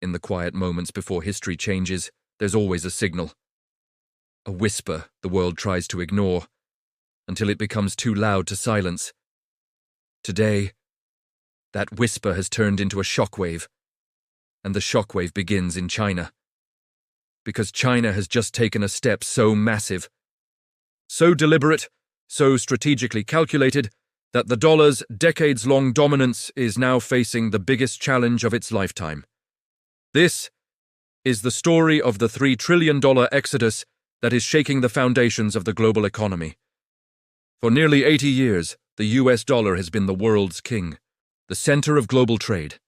In the quiet moments before history changes, there's always a signal. A whisper the world tries to ignore, until it becomes too loud to silence. Today, that whisper has turned into a shockwave, and the shockwave begins in China. Because China has just taken a step so massive, so deliberate, so strategically calculated, that the dollar's decades-long dominance is now facing the biggest challenge of its lifetime. This is the story of the $3 trillion exodus that is shaking the foundations of the global economy. For nearly 80 years, the US dollar has been the world's king, the center of global trade,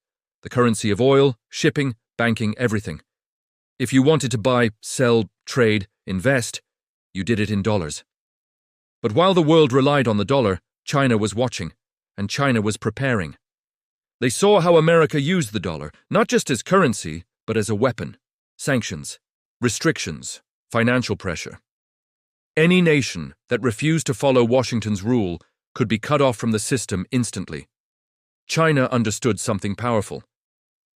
the currency of oil, shipping, banking, everything. If you wanted to buy, sell, trade, invest, you did it in dollars. But while the world relied on the dollar, China was watching, and China was preparing. They saw how America used the dollar, not just as currency, but as a weapon. Sanctions, restrictions, financial pressure. Any nation that refused to follow Washington's rule could be cut off from the system instantly. China understood something powerful.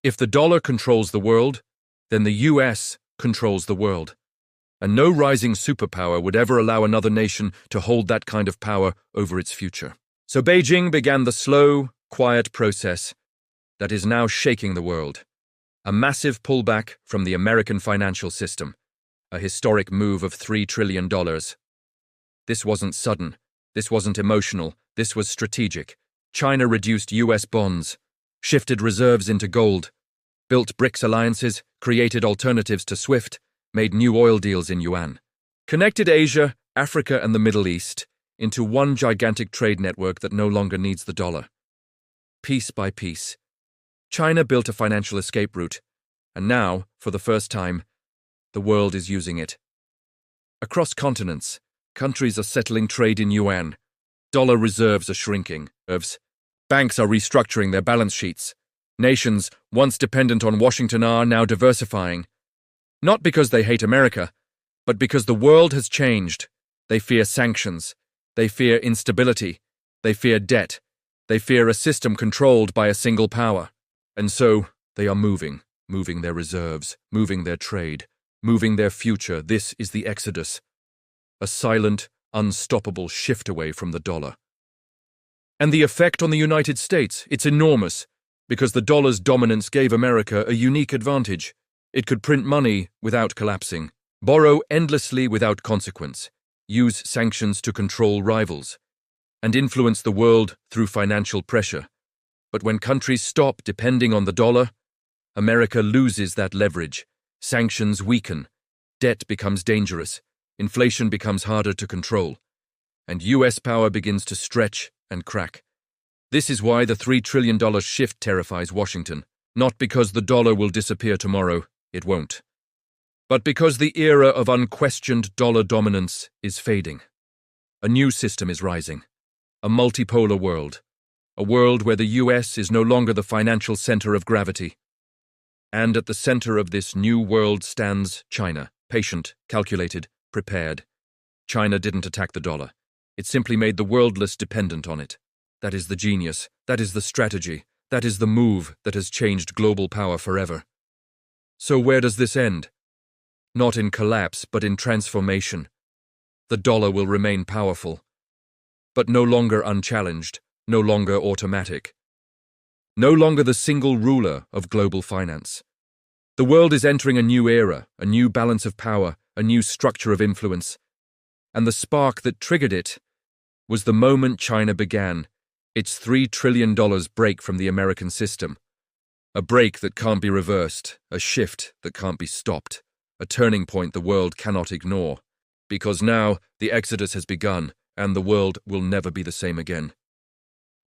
If the dollar controls the world, then the US controls the world. And no rising superpower would ever allow another nation to hold that kind of power over its future. So Beijing began the slow, quiet process that is now shaking the world. A massive pullback from the American financial system. A historic move of $3 trillion. This wasn't sudden. This wasn't emotional. This was strategic. China reduced US bonds, shifted reserves into gold, built BRICS alliances, created alternatives to SWIFT, made new oil deals in yuan, connected Asia, Africa, and the Middle East into one gigantic trade network that no longer needs the dollar. Piece by piece, China built a financial escape route, and now, for the first time, the world is using it. Across continents, countries are settling trade in yuan. Dollar reserves are shrinking. Banks are restructuring their balance sheets. Nations, once dependent on Washington, are now diversifying. Not because they hate America, but because the world has changed. They fear sanctions. They fear instability. They fear debt. They fear a system controlled by a single power. And so, they are moving their reserves, moving their trade, moving their future. This is the exodus. A silent, unstoppable shift away from the dollar. And the effect on the United States, it's enormous, because the dollar's dominance gave America a unique advantage. It could print money without collapsing, borrow endlessly without consequence, use sanctions to control rivals, and influence the world through financial pressure. But when countries stop depending on the dollar, America loses that leverage. Sanctions weaken, debt becomes dangerous, inflation becomes harder to control, and US power begins to stretch and crack. This is why the $3 trillion shift terrifies Washington, not because the dollar will disappear tomorrow. It won't. But because the era of unquestioned dollar dominance is fading. A new system is rising. A multipolar world. A world where the US is no longer the financial center of gravity. And at the center of this new world stands China, patient, calculated, prepared. China didn't attack the dollar. It simply made the world less dependent on it. That is the genius. That is the strategy. That is the move that has changed global power forever. So where does this end? Not in collapse, but in transformation. The dollar will remain powerful, but no longer unchallenged, no longer automatic. No longer the single ruler of global finance. The world is entering a new era, a new balance of power, a new structure of influence. And the spark that triggered it was the moment China began its $3 trillion break from the American system. A break that can't be reversed, a shift that can't be stopped, a turning point the world cannot ignore. Because now the exodus has begun, and the world will never be the same again.